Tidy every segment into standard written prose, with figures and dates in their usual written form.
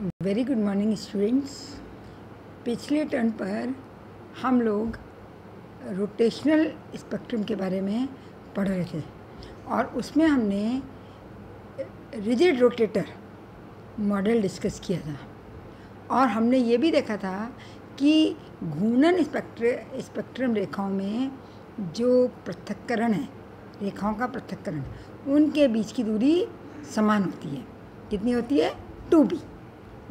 Very good morning students. पिछले turn पर हम लोग रोटेशनल स्पेक्ट्रम के बारे में पढ़ रहे थे और उसमें हमने रिजिड रोटेटर मॉडल डिस्कस किया था और हमने ये भी देखा था कि घूर्णन स्पेक्ट्रम रेखाओं में जो पृथक्करण है, रेखाओं का पृथक्करण, उनके बीच की दूरी समान होती है। कितनी होती है? 2b।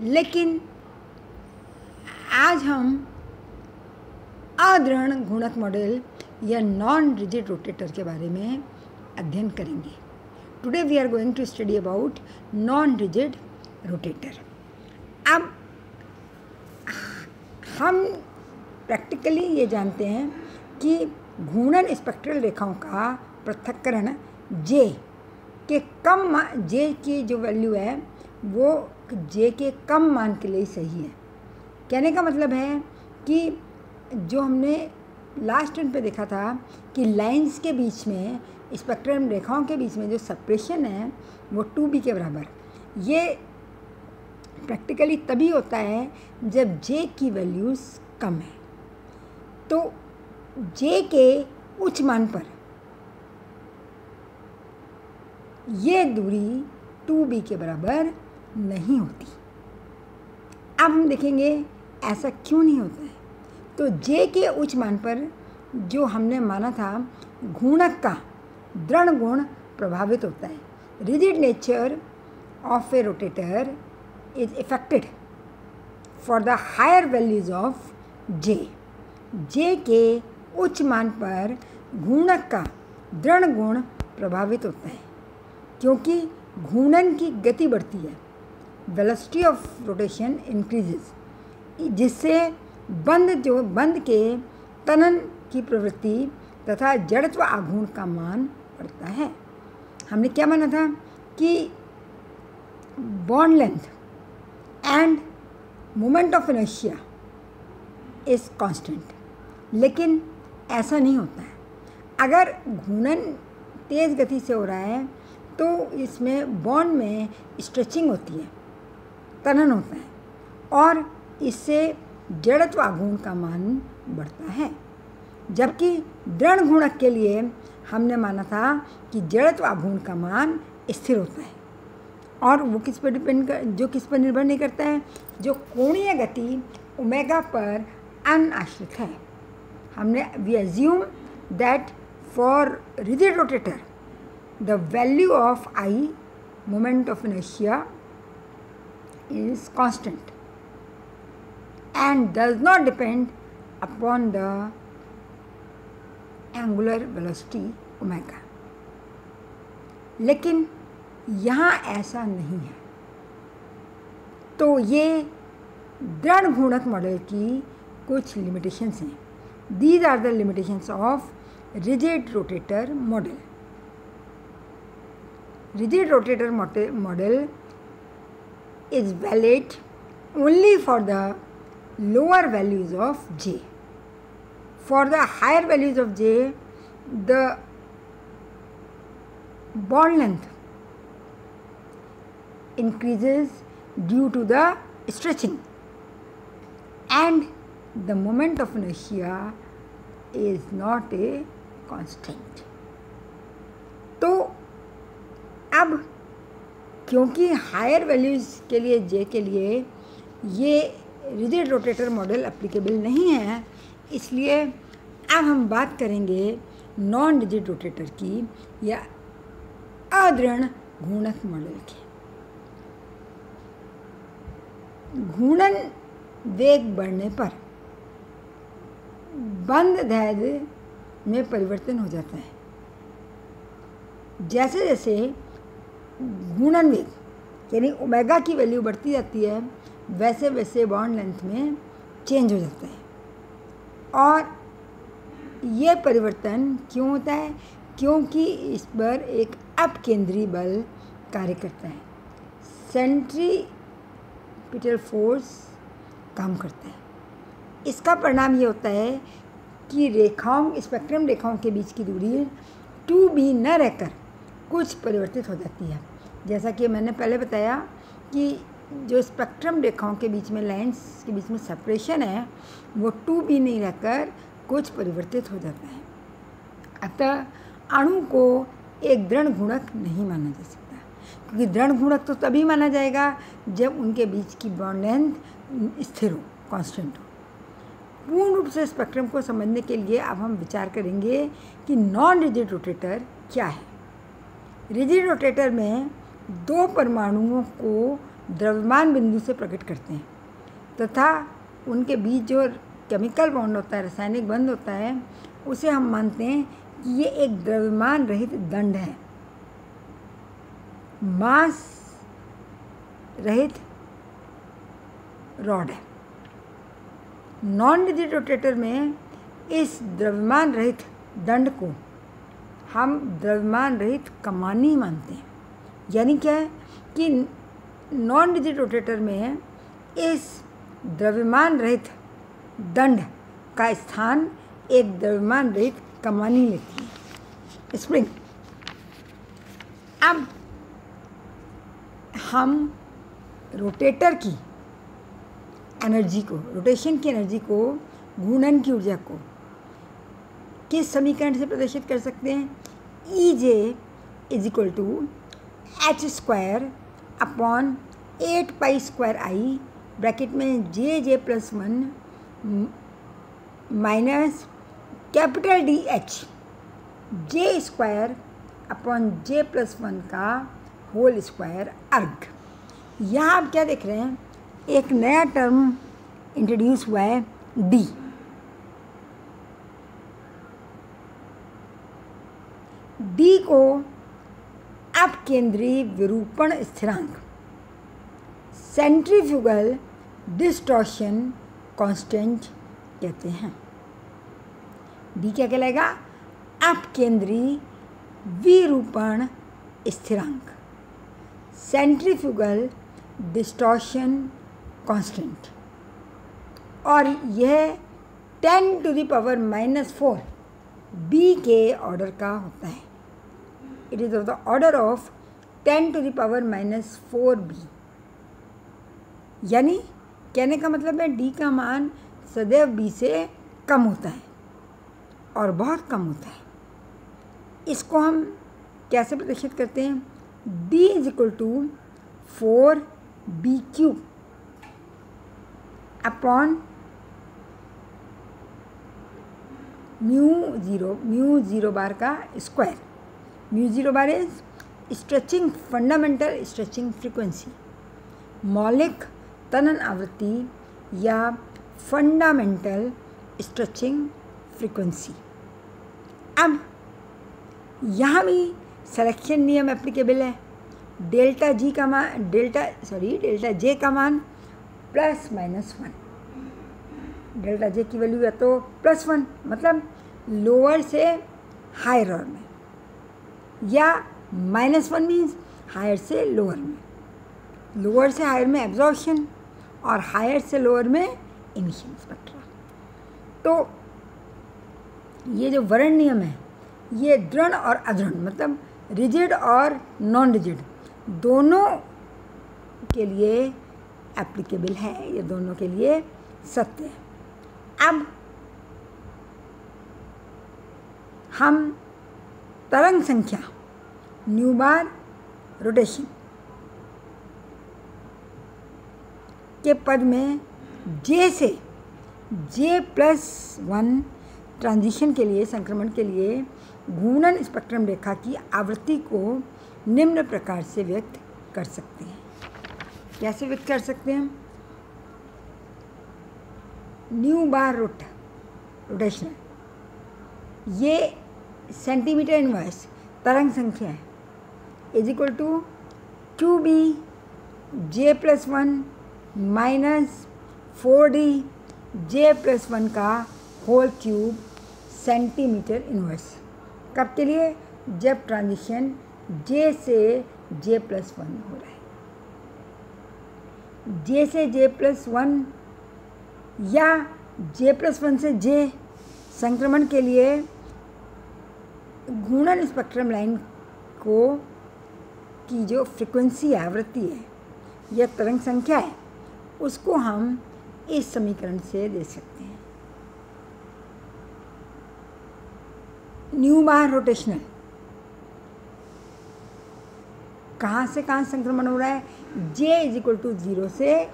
लेकिन आज हम अदृढ़ घूर्णक मॉडल या नॉन रिजिड रोटेटर के बारे में अध्ययन करेंगे। Today we are going to study about non rigid rotator. अब हम प्रैक्टिकली ये जानते हैं कि घूर्णन स्पेक्ट्रल रेखाओं का पृथक्करण जे की जो वैल्यू है वो जे के कम मान के लिए सही है। कहने का मतलब है कि जो हमने लास्ट टर्न पे देखा था कि लाइंस के बीच में, स्पेक्ट्रम रेखाओं के बीच में जो सेपरेशन है वो 2b के बराबर, ये प्रैक्टिकली तभी होता है जब जे की वैल्यूज़ कम है। तो जे के उच्च मान पर ये दूरी 2b के बराबर नहीं होती। अब हम देखेंगे ऐसा क्यों नहीं होता है। तो जे के उच्च मान पर जो हमने माना था घूर्णक का दृढ़ गुण प्रभावित होता है। Rigid nature of a rotator is affected for the higher values of J. J के उच्च मान पर घूर्णक का दृढ़ गुण प्रभावित होता है क्योंकि घूर्णन की गति बढ़ती है, वेलोसिटी ऑफ रोटेशन इंक्रीजेस, जिससे बंद के तनन की प्रवृत्ति तथा जड़त्व आघूर्ण का मान बढ़ता है। हमने क्या माना था कि bond length end moment of inertia is constant, लेकिन ऐसा नहीं होता है। अगर घूर्णन तेज़ गति से हो रहा है तो इसमें बॉन्ड में स्ट्रेचिंग होती है, तनन होता है और इससे जड़त्व आघूर्ण का मान बढ़ता है। जबकि दृढ़ घूर्णक के लिए हमने माना था कि जड़त्व आघूर्ण का मान स्थिर होता है और वो किस पर निर्भर नहीं करता है, जो कोणीय गति ओमेगा पर अनाश्रित है। We assume that for rigid rotator the value of I, moment of inertia, is constant and does not depend upon the angular velocity omega। लेकिन यहाँ ऐसा नहीं है। तो ये दृढ़ घूर्णक मॉडल की कुछ लिमिटेशंस हैं। These are the limitations of rigid rotator model. Rigid rotator model is valid only for the lower values of J. For the higher values of J, the bond length increases due to the stretching and the moment of inertia is not a constant। तो अब क्योंकि higher values के लिए जे के लिए ये rigid rotator model applicable नहीं है, इसलिए अब हम बात करेंगे नॉन रिजिड रोटेटर की या अदृढ़ घूर्णक मॉडल की। घूर्णन वेग बढ़ने पर बंद धैर्य में परिवर्तन हो जाता है। जैसे जैसे घूर्णन वेग यानी ओमेगा की वैल्यू बढ़ती जाती है, वैसे वैसे बॉन्ड लेंथ में चेंज हो जाता है। और ये परिवर्तन क्यों होता है? क्योंकि इस पर एक अपकेंद्री बल कार्य करता है, सेंट्रीपिटल फोर्स काम करता है। इसका परिणाम ये होता है कि स्पेक्ट्रम रेखाओं के बीच की दूरी 2b न रहकर कुछ परिवर्तित हो जाती है। जैसा कि मैंने पहले बताया कि जो स्पेक्ट्रम रेखाओं के बीच में, लाइन्स के बीच में सेपरेशन है, वो 2b नहीं रहकर कुछ परिवर्तित हो जाता है। अतः अणु को एक दृढ़ गुणक नहीं माना जा सकता, क्योंकि दृढ़ गुणक तो तभी माना जाएगा जब उनके बीच की बॉन्ड लेंथ स्थिर हो, कांस्टेंट हो। पूर्ण रूप से स्पेक्ट्रम को समझने के लिए अब हम विचार करेंगे कि नॉन रिजिड रोटेटर क्या है। रिजिड रोटेटर में दो परमाणुओं को द्रव्यमान बिंदु से प्रकट करते हैं तथा उनके बीच जो केमिकल बॉन्ड होता है, रासायनिक बंध होता है, उसे हम मानते हैं कि ये एक द्रव्यमान रहित दंड है, मास रहित रॉड है। नॉन रिजिड रोटेटर में इस द्रव्यमान रहित दंड को हम द्रव्यमान रहित कमानी मानते हैं। यानी क्या है कि नॉन रिजिड रोटेटर में इस द्रव्यमान रहित दंड का स्थान एक द्रव्यमान रहित कमानी लेती है, स्प्रिंग। अब हम रोटेटर की एनर्जी को, रोटेशन की एनर्जी को, घूर्णन की ऊर्जा को किस समीकरण से प्रदर्शित कर सकते हैं? EJ is equal to h² upon 8π² bracket में JJ+1 minus capital DH J² upon J+1 का होल स्क्वायर अर्ग। यहाँ आप क्या देख रहे हैं? एक नया टर्म इंट्रोड्यूस हुआ है, D। D को अपकेंद्री विरूपण स्थिरांक, सेंट्रीफ्यूगल डिस्टॉर्शन कांस्टेंट कहते हैं। D क्या कहलाएगा? अपकेंद्री विरूपण स्थिरांक, सेंट्रीफ्यूगल डिस्टॉर्शन कांस्टेंट। और यह 10⁻⁻⁴ B के ऑर्डर का होता है। It is of the order of 10⁻⁻⁴ B। यानी कहने का मतलब है D का मान सदैव B से कम होता है और बहुत कम होता है। इसको हम कैसे प्रदर्शित करते हैं? D is equal to 4B³ upon μ0 bar का square. μ0 bar is stretching fundamental stretching frequency, मौलिक तनन आवृत्ति या फंडामेंटल स्ट्रेचिंग फ्रीक्वेंसी। अब यहाँ भी सिलेक्शन नियम एप्लीकेबल है। डेल्टा J का मान ±1। डेल्टा J की वैल्यू है तो +1, मतलब लोअर से हायर में, या -1 मीन्स हायर से लोअर में। लोअर से हायर में एब्जॉर्प्शन और हायर से लोअर में इमिशन स्पेक्ट्रा। तो ये जो वर्ण नियम है, ये दृढ़ और अदृढ़, मतलब रिजिड और नॉन रिजिड दोनों के लिए एप्लीकेबल है, ये दोनों के लिए सत्य है। अब हम तरंग संख्या न्यू बार रोटेशन के पद में J से J+1 ट्रांजिशन के लिए, संक्रमण के लिए घूर्णन स्पेक्ट्रम रेखा की आवृत्ति को निम्न प्रकार से व्यक्त कर सकते हैं। कैसे व्यक्त कर सकते हैं? न्यू बार रोटेशनल, ये सेंटीमीटर इनवर्स तरंग संख्या है, is equal to 2B J+1 minus 4D J+1 का होल क्यूब सेंटीमीटर इनवर्स। कब के लिए? जब ट्रांजिशन J से J+1 हो रहा है। J से J+1 या J+1 से J संक्रमण के लिए घूर्णन स्पेक्ट्रम लाइन को की जो फ्रीक्वेंसी है, आवृत्ति है, या तरंग संख्या है उसको हम इस समीकरण से दे सकते हैं। न्यू बार रोटेशनल, कहाँ से कहाँ संक्रमण हो रहा है? J = 0 से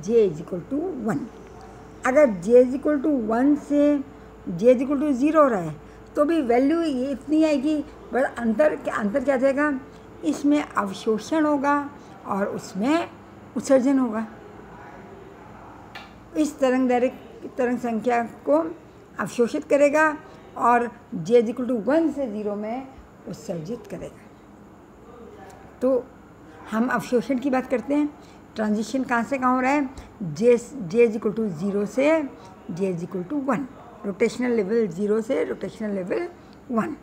J = 1। अगर J = 1 से J = 0 हो रहा है तो भी वैल्यू ये इतनी आएगी, पर अंतर क्या जाएगा? इसमें अवशोषण होगा और उसमें उत्सर्जन होगा। इस तरंग संख्या को अवशोषित करेगा और J = 1 से 0 में उत्सर्जित करेगा। तो हम अवशोषण की बात करते हैं। ट्रांजिशन कहाँ से कहाँ हो रहा है? J = 0 से J = 1, रोटेशनल लेवल 0 से रोटेशनल लेवल 1।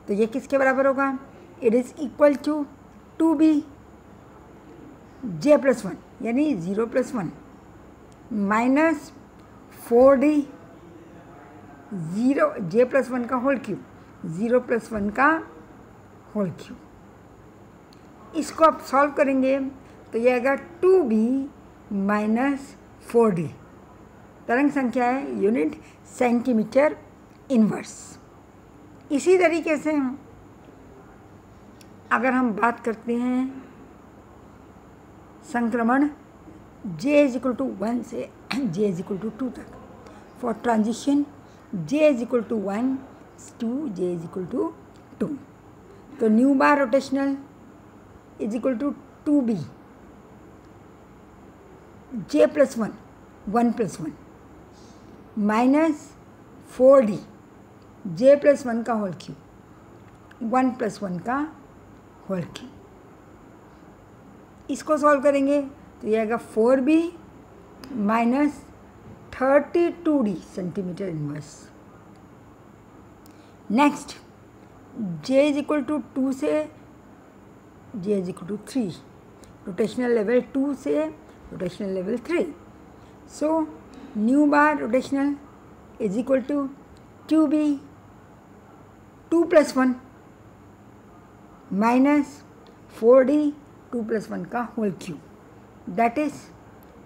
तो ये किसके बराबर होगा? It is equal to 2B J + 1 यानी 0 + 1 माइनस 4D J + 1 का होल क्यूब, 0 + 1 का होल क्यूब। इसको आप सॉल्व करेंगे तो ये आएगा 2B - 4D। तरंग संख्या है यूनिट सेंटीमीटर इनवर्स। इसी तरीके से अगर हम बात करते हैं संक्रमण J = 1 से J = 2 तक, for transition J = 1 to J = 2, तो nu bar rotational = 2B J + 1 1 + 1 minus 4D J + 1 का होल क्यूब, 1 + 1 का होल क्यूब। इसको सॉल्व करेंगे तो ये आएगा 4B - 32D centimetre inverse. Next J = 2 से J = 3, रोटेशनल लेवल 2 से rotational level 3। So new bar rotational = 2B 2 + 1 minus 4D 2 + 1 का whole cube, that is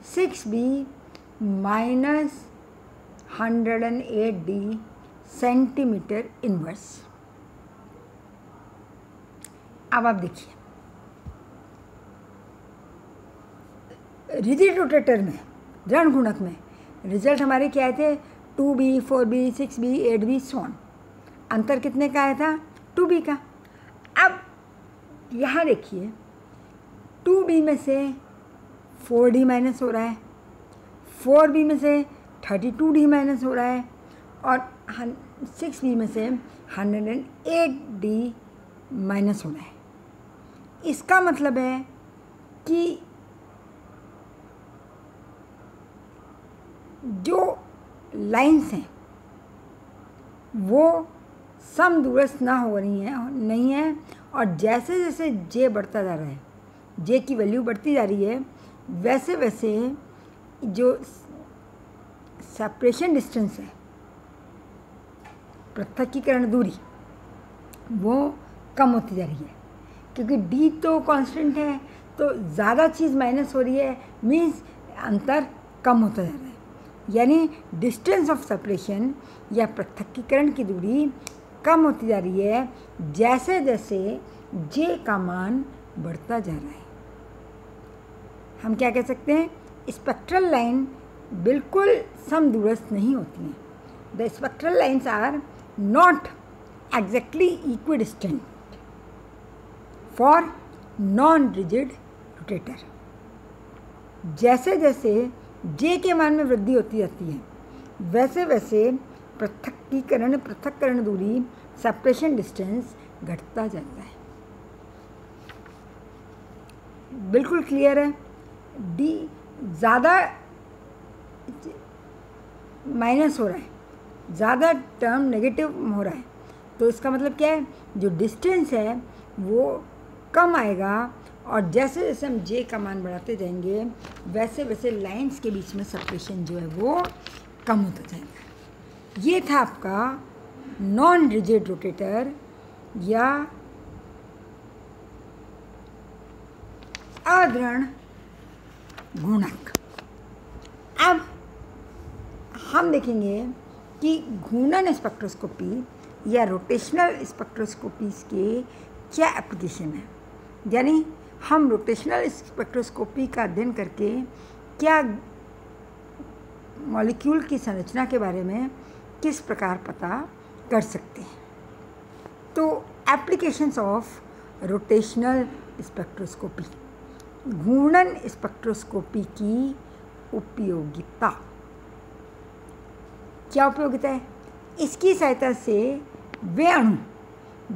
6B - 108D centimetre inverse. अब आप देखिए रिजिड रोटेटर में, ऋण गुणक में रिजल्ट हमारे क्या आए थे? 2B 4B 6B 8B सोन। अंतर कितने का आया था? 2B का। अब यहाँ देखिए 2B में से 4D माइनस हो रहा है, 4B में से 32D माइनस हो रहा है और 6B में से 108D माइनस हो रहा है। इसका मतलब है कि जो लाइंस हैं वो समदूरस्थ ना हो रही हैं, नहीं है, और जैसे जैसे J बढ़ता जा रहा है, J की वैल्यू बढ़ती जा रही है, वैसे वैसे जो सेपरेशन डिस्टेंस है, पृथक्कीकरण दूरी, वो कम होती जा रही है। क्योंकि D तो कांस्टेंट है, तो ज़्यादा चीज़ माइनस हो रही है, मीन्स अंतर कम होता जा रहा है। यानी डिस्टेंस ऑफ सेपरेशन या पृथक्कीकरण की दूरी कम होती जा रही है जैसे जैसे J का मान बढ़ता जा रहा है। हम क्या कह सकते हैं? स्पेक्ट्रल लाइन बिल्कुल समदूरस्थ नहीं होती हैं। The spectral lines are not exactly equidistant for non rigid rotator. जैसे जैसे J के मान में वृद्धि होती जाती है, वैसे वैसे पृथक्करण दूरी, सेपरेशन डिस्टेंस घटता जाता है। बिल्कुल क्लियर है। D ज़्यादा माइनस हो रहा है, ज़्यादा टर्म नेगेटिव हो रहा है, तो इसका मतलब क्या है? जो डिस्टेंस है वो कम आएगा और जैसे जैसे हम J का मान बढ़ाते जाएंगे वैसे वैसे लाइंस के बीच में सेपरेशन जो है वो कम होता जाएगा। ये था आपका नॉन रिजिड रोटेटर या अदृढ़ घूर्णक। अब हम देखेंगे कि घूर्णन स्पेक्ट्रोस्कोपी या रोटेशनल स्पेक्ट्रोस्कोपीज़ के क्या एप्लीकेशन है, यानी हम रोटेशनल स्पेक्ट्रोस्कोपी का अध्ययन करके क्या मॉलिक्यूल की संरचना के बारे में किस प्रकार पता कर सकते हैं। तो एप्लीकेशंस ऑफ रोटेशनल स्पेक्ट्रोस्कोपी, घूर्णन स्पेक्ट्रोस्कोपी की उपयोगिता। क्या उपयोगिता है? इसकी सहायता से वे अणु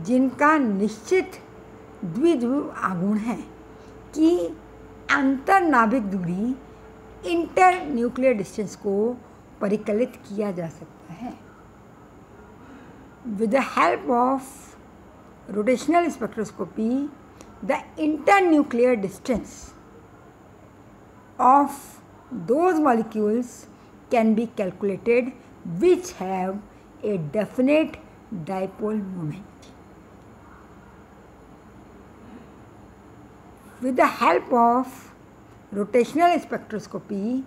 जिनका निश्चित द्विध्रुव आघूर्ण है कि अंतर्नाभिक दूरी इंटर न्यूक्लियर डिस्टेंस को परिकलित किया जा सकता है। With the help of rotational spectroscopy the internuclear distance of those molecules can be calculated which have a definite dipole moment. With the help of rotational spectroscopy,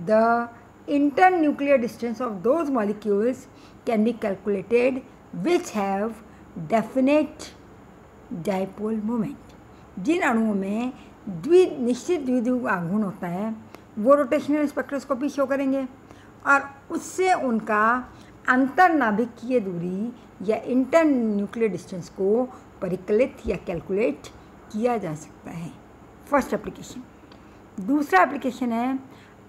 the internuclear distance of those molecules can be calculated which have definite dipole moment. जिन अणुओं में निश्चित द्विध्रुव आघूर्ण होता है वो rotational spectroscopy show करेंगे और उससे उनका अंतर्नाभिकीय दूरी या इंटर न्यूक्लियर डिस्टेंस को परिकलित या कैलकुलेट किया जा सकता है। First application. दूसरा एप्लीकेशन है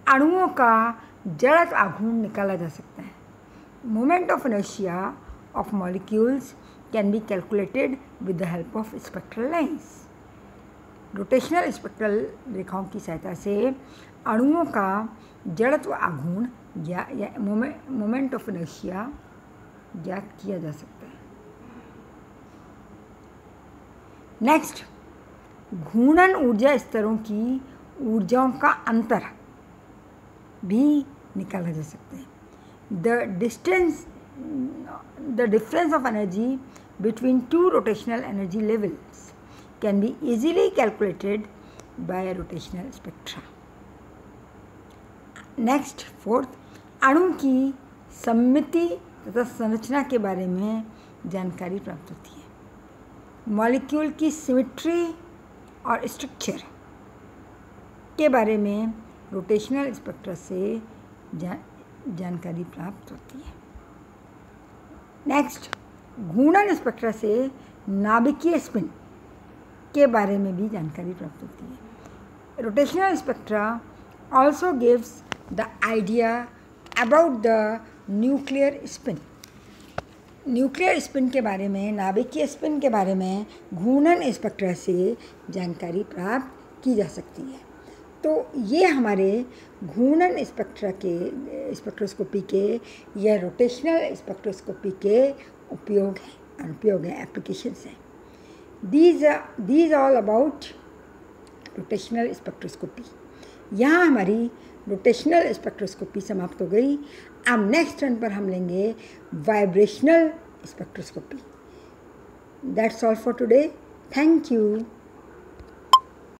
अणुओं का जड़त्व आघूर्ण निकाला जा सकता है। Moment of inertia of molecules can be calculated with the help of spectral lines. Rotational spectral रेखाओं की सहायता से अणुओं का जड़त्व आघूर्ण या मोमेंट ऑफ इनर्शिया ज्ञात किया जा सकता है। नेक्स्ट, घूर्णन ऊर्जा स्तरों की ऊर्जाओं का अंतर भी निकाला जा सकता है। The difference of energy between two rotational energy levels can be easily calculated by rotational spectra. Next, fourth, अणु की सममिति तथा संरचना के बारे में जानकारी प्राप्त होती है। मॉलिक्यूल की सिमेट्री और स्ट्रक्चर के बारे में रोटेशनल स्पेक्ट्रा से जानकारी प्राप्त होती है। नेक्स्ट, घूर्णन स्पेक्ट्रा से नाभिकीय स्पिन के बारे में भी जानकारी प्राप्त होती है। Rotational spectra also gives the idea about the nuclear spin. Nuclear spin के बारे में, नाभिकीय स्पिन के बारे में घूर्णन स्पेक्ट्रा से जानकारी प्राप्त की जा सकती है। तो ये हमारे घूर्णन स्पेक्ट्रा के स्पेक्ट्रोस्कोपी के या रोटेशनल स्पेक्ट्रोस्कोपी के उपयोग हैं, अनुपयोग हैं, एप्लीकेशंस हैं। These all about rotational spectroscopy. यहाँ हमारी रोटेशनल स्पेक्ट्रोस्कोपी समाप्त हो गई। अब नेक्स्ट टर्न पर हम लेंगे vibrational spectroscopy. That's all for today. Thank you.